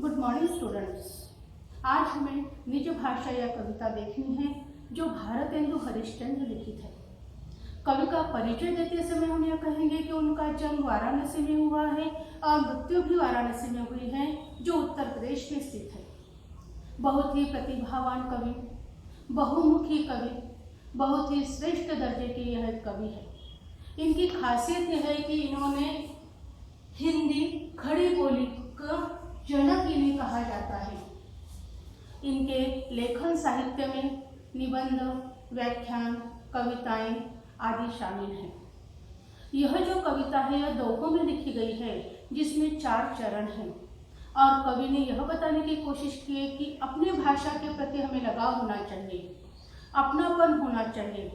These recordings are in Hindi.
Good morning students. आज हमें निज भाषा या कविता देखनी है जो भारतेंदु हरिश्चंद्र लिखित है। कवि का परिचय देते समय हम यह कहेंगे कि उनका जन्म वाराणसी में हुआ है और मृत्यु भी वाराणसी में हुई है, जो उत्तर प्रदेश में स्थित है। बहुत ही प्रतिभावान कवि, बहुमुखी कवि, बहुत ही श्रेष्ठ दर्जे के यह कवि है। इनकी खासियत यह है कि इन्होंने हिंदी खड़ी बोली का जनक इन्हें कहा जाता है। इनके लेखन साहित्य में निबंध, व्याख्यान, कविताएं आदि शामिल हैं। यह जो कविता है यह दोहों में लिखी गई है, जिसमें 4 चरण हैं और कवि ने यह बताने की कोशिश की है कि अपनी भाषा के प्रति हमें लगाव होना चाहिए, अपनापन होना चाहिए,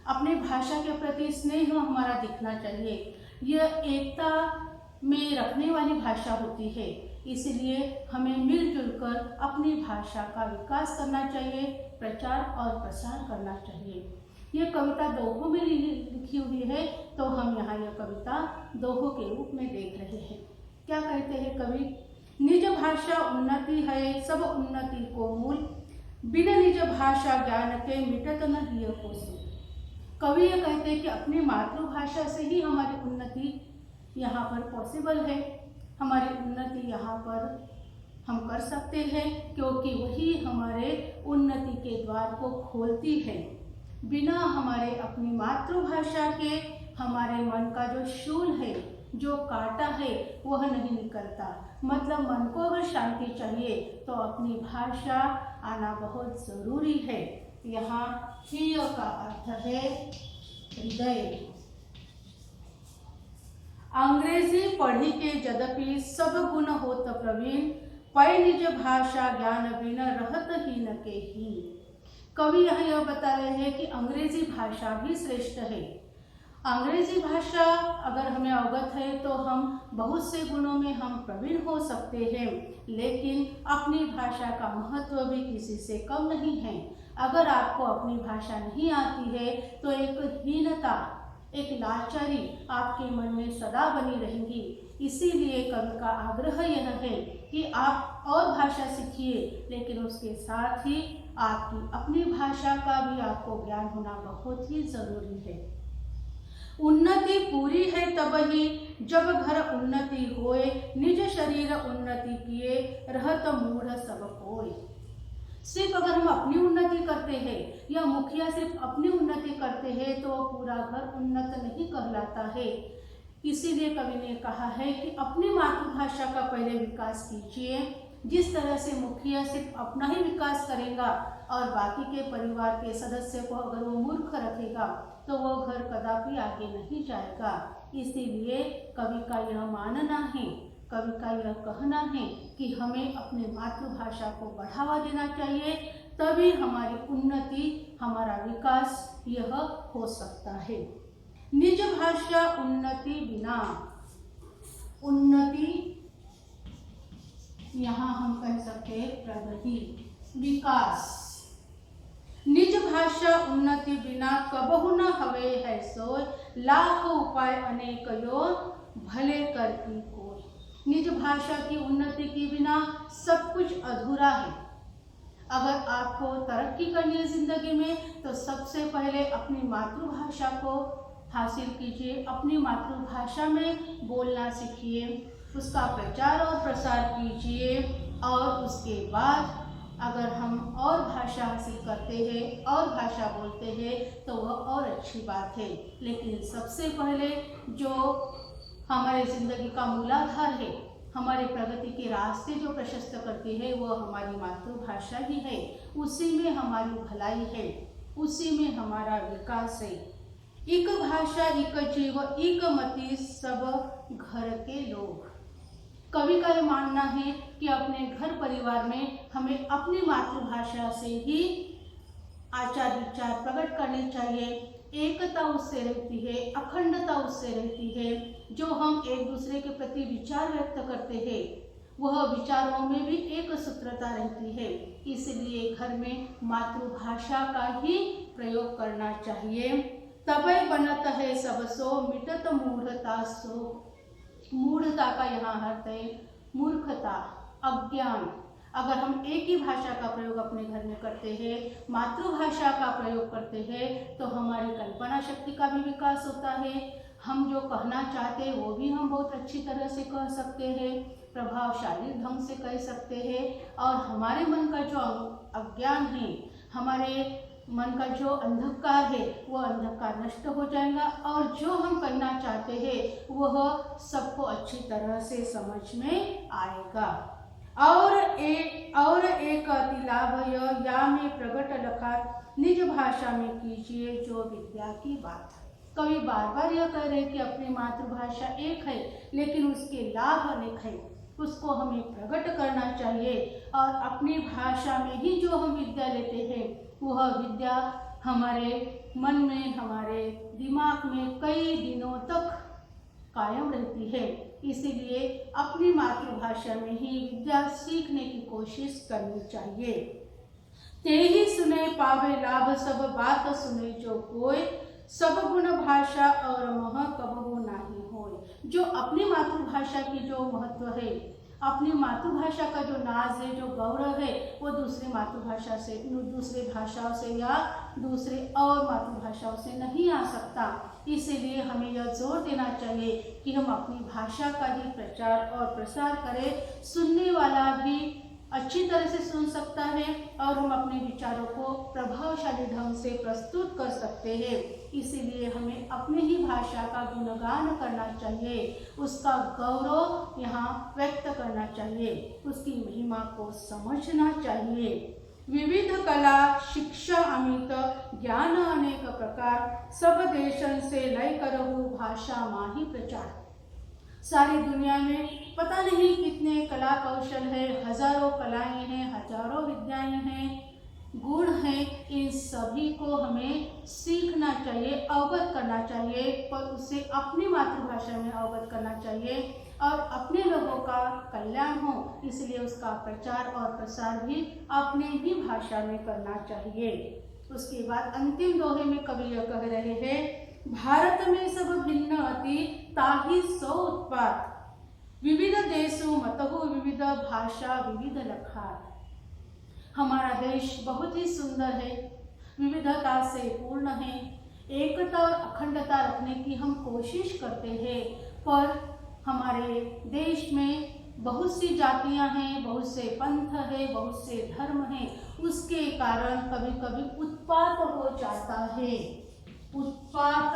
अपनी भाषा के प्रति स्नेह हमारा दिखना चाहिए। यह एकता में रखने वाली भाषा होती है, इसलिए हमें मिलजुल कर अपनी भाषा का विकास करना चाहिए, प्रचार और प्रसार करना चाहिए। यह कविता दोहों में लिखी हुई है, तो हम यहाँ यह कविता दोहों के रूप में देख रहे हैं। क्या कहते हैं कवि? निज भाषा उन्नति है सब उन्नति को मूल, बिना निज भाषा ज्ञान के मिटत न हिय को सूल। कवि यह कहते हैं कि अपनी मातृभाषा से ही हमारी उन्नति यहाँ पर पॉसिबल है, हमारी उन्नति यहाँ पर हम कर सकते हैं, क्योंकि वही हमारे उन्नति के द्वार को खोलती है। बिना हमारे अपनी मातृभाषा के हमारे मन का जो शूल है, जो कांटा है, वह नहीं निकलता। मतलब मन को अगर शांति चाहिए तो अपनी भाषा आना बहुत ज़रूरी है। यहाँ हिय का अर्थ है हृदय। अंग्रेजी पढ़ी के यद्यपि सब गुण होत प्रवीण, पै निज भाषा ज्ञान बिन रहत हीन के हीन। कवि यहाँ यह बता रहे हैं कि अंग्रेजी भाषा भी श्रेष्ठ है। अंग्रेजी भाषा अगर हमें अवगत है तो हम बहुत से गुणों में हम प्रवीण हो सकते हैं, लेकिन अपनी भाषा का महत्व भी किसी से कम नहीं है। अगर आपको अपनी भाषा नहीं आती है तो एक हीनता, एक लाचारी आपके मन में सदा बनी रहेंगी। इसीलिए कवि का आग्रह यह है कि आप और भाषा सीखिए, लेकिन उसके साथ ही आपकी अपनी भाषा का भी आपको ज्ञान होना बहुत ही जरूरी है। उन्नति पूरी है तब ही जब घर उन्नति होए, निज शरीर उन्नति किए रहत मूढ़ सब कोय। सिर्फ अगर हम अपनी उन्नति करते हैं या मुखिया सिर्फ अपनी उन्नति करते हैं तो पूरा घर उन्नत नहीं कहलाता है। इसीलिए कवि ने कहा है कि अपनी मातृभाषा का पहले विकास कीजिए। जिस तरह से मुखिया सिर्फ अपना ही विकास करेगा और बाकी के परिवार के सदस्य को अगर वो मूर्ख रखेगा तो वो घर कदापि आगे नहीं जाएगा। इसीलिए कवि का यह मानना है, कवि का यह कहना है कि हमें अपने मातृभाषा को बढ़ावा देना चाहिए, तभी हमारी उन्नति, हमारा विकास यह हो सकता है। निज भाषा उन्नति बिना, उन्नति यहाँ हम कह सकते हैं प्रगति, विकास। निज भाषा उन्नति बिना कबहु न हवे है सोय, लाख उपाय अनेक योर भले कर की कोय। निज भाषा की उन्नति के बिना सब कुछ अधूरा है। अगर आपको तरक्की करनी है जिंदगी में तो सबसे पहले अपनी मातृभाषा को हासिल कीजिए, अपनी मातृभाषा में बोलना सीखिए, उसका प्रचार और प्रसार कीजिए और उसके बाद अगर हम और भाषा हासिल करते हैं और भाषा बोलते हैं तो वह और अच्छी बात है। लेकिन सबसे पहले जो हमारे ज़िंदगी का मूलाधार है, हमारे प्रगति के रास्ते जो प्रशस्त करती है, वो हमारी मातृभाषा ही है। उसी में हमारी भलाई है, उसी में हमारा विकास है। एक भाषा एक जीव एक मति सब घर के लोग। कवि का यह मानना है कि अपने घर परिवार में हमें अपनी मातृभाषा से ही आचार विचार प्रकट करने चाहिए। एकता उससे रहती है, अखंडता उससे रहती है। जो हम एक दूसरे के प्रति विचार व्यक्त करते हैं वह विचारों में भी एक सूत्रता रहती है। इसलिए घर में मातृभाषा का ही प्रयोग करना चाहिए। तबै बनत है सब सो मिटत मूढ़ता सो। मूढ़ता का यहाँ अर्थ है मूर्खता, अज्ञान। अगर हम एक ही भाषा का प्रयोग अपने घर में करते हैं, मातृभाषा का प्रयोग करते हैं, तो हमारी कल्पना शक्ति का भी विकास होता है। हम जो कहना चाहते हैं वो भी हम बहुत अच्छी तरह से कह सकते हैं, प्रभावशाली ढंग से कह सकते हैं। और हमारे मन का जो अज्ञान है, हमारे मन का जो अंधकार है, वो अंधकार नष्ट हो जाएगा और जो हम करना चाहते हैं वह सबको अच्छी तरह से समझ में आएगा। और एक अति लाभ या में प्रगट लखात निज भाषा में कीजिए जो विद्या की बात है। कवि बार बार यह कह रहे हैं कि अपनी मातृभाषा एक है लेकिन उसके लाभ अनेक है, उसको हमें प्रकट करना चाहिए। और अपनी भाषा में ही जो हम विद्या लेते हैं वह विद्या हमारे मन में, हमारे दिमाग में कई दिनों तक कायम रहती है। इसीलिए अपनी मातृभाषा में ही विद्या सीखने की कोशिश करनी चाहिए। ते ही सुने पावे लाभ सब बात सुने जो कोय, सब गुण भाषा और मह कबहु नाही होय। जो अपनी मातृभाषा की जो महत्व है, अपनी मातृभाषा का जो नाज है, जो गौरव है, वो दूसरी मातृभाषा से, दूसरे भाषाओं से या दूसरे और मातृभाषाओं से नहीं आ सकता। इसीलिए हमें यह जोर देना चाहिए कि हम अपनी भाषा का ही प्रचार और प्रसार करें। सुनने वाला भी अच्छी तरह से सुन सकता है और हम अपने विचारों को प्रभावशाली ढंग से प्रस्तुत कर सकते हैं। इसीलिए हमें अपनी ही भाषा का गुणगान करना चाहिए, उसका गौरव यहाँ व्यक्त करना चाहिए, उसकी महिमा को समझना चाहिए। विविध कला शिक्षा अमित ज्ञान अनेक प्रकार, सब देशन से लय करहु भाषा माही प्रचार। सारी दुनिया में पता नहीं कितने कला कौशल है, हजारों कलाएं हैं, हजारों विद्याएं हैं, गुण हैं। इन सभी को हमें सीखना चाहिए, अवगत करना चाहिए, पर उसे अपनी मातृभाषा में अवगत करना चाहिए और अपने लोगों का कल्याण हो, इसलिए उसका प्रचार और प्रसार भी अपने ही भाषा में करना चाहिए। उसके बाद अंतिम दोहे में कवि यह कह रहे हैं, भारत में सब भिन्न अति ताहि सो उत्पात, विविध देशु मतहु विविध भाषा विविध लखात। हमारा देश बहुत ही सुंदर है, विविधता से पूर्ण है, एकता और अखंडता रखने की हम कोशिश करते हैं, पर हमारे देश में बहुत सी जातियां हैं, बहुत से पंथ है, बहुत से धर्म हैं, उसके कारण कभी कभी उत्पात हो जाता है, उत्पात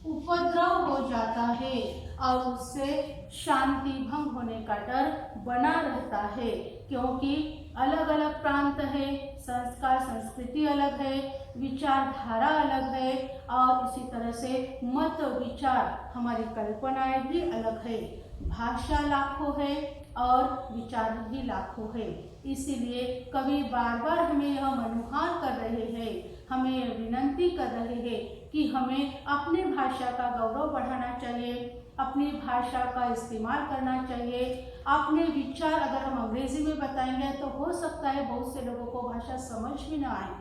उपद्रव हो जाता है और उससे शांति भंग होने का डर बना रहता है, क्योंकि अलग अलग प्रांत है, संस्कार संस्कृति अलग है, विचारधारा अलग है और इसी तरह से मत विचार, हमारी कल्पनाएं भी अलग है। भाषा लाखों है और विचार भी लाखों है। इसीलिए कवि बार बार हमें यह मनुहार कर रहे हैं, हमें विनंती कर रहे हैं कि हमें अपने भाषा का गौरव बढ़ाना चाहिए, अपनी भाषा का इस्तेमाल करना चाहिए। अपने विचार अगर हम अंग्रेजी में बताएंगे तो हो सकता है बहुत से लोगों को भाषा समझ भी ना आए,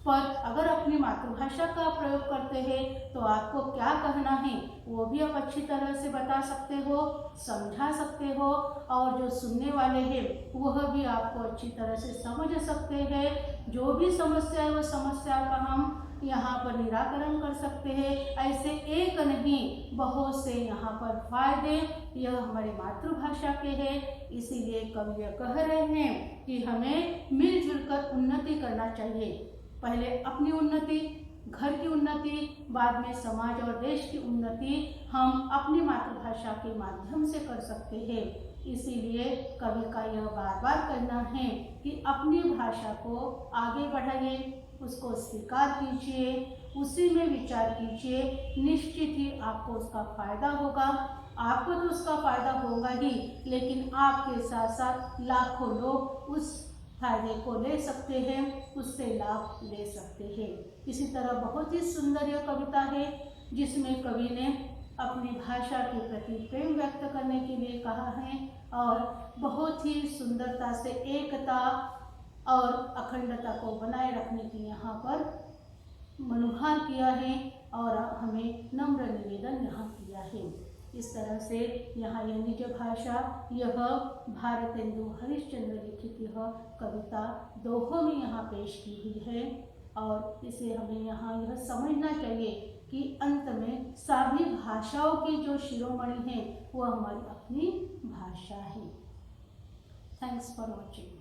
पर अगर अपनी मातृभाषा का प्रयोग करते हैं तो आपको क्या कहना है वो भी आप अच्छी तरह से बता सकते हो, समझा सकते हो और जो सुनने वाले हैं वह भी आपको अच्छी तरह से समझ सकते हैं। जो भी समस्या है वो समस्या का हम यहाँ पर निराकरण कर सकते हैं। ऐसे एक नहीं बहुत से यहाँ पर फायदे यह हमारी मातृभाषा के हैं। इसीलिए कवि कह रहे हैं कि हमें मिलजुल कर उन्नति करना चाहिए। पहले अपनी उन्नति, घर की उन्नति, बाद में समाज और देश की उन्नति हम अपनी मातृभाषा के माध्यम से कर सकते हैं। इसीलिए कवि का यह बार बार कहना है कि अपनी भाषा को आगे बढ़ाइए, उसको स्वीकार कीजिए, उसी में विचार कीजिए, निश्चित ही आपको उसका फायदा होगा। आपको तो उसका फायदा होगा ही, लेकिन आपके साथ साथ लाखों लोग उस फायदे को ले सकते हैं, उससे लाभ ले सकते हैं। इसी तरह बहुत ही सुंदर यह कविता है जिसमें कवि ने अपनी भाषा के प्रति प्रेम व्यक्त करने के लिए कहा है और बहुत ही सुंदरता से एकता और अखंडता को बनाए रखने की यहाँ पर मनुहार किया है और हमें नम्र निवेदन यहाँ किया है। इस तरह से यहाँ यह निज भाषा, यह भारतेंदु हरिश्चंद्र लिखित यह कविता दोहों में यहाँ पेश की हुई है। और इसे हमें यहाँ यह समझना चाहिए कि अंत में सभी भाषाओं की जो शिरोमणि हैं वह हमारी अपनी भाषा है। Thanks for watching.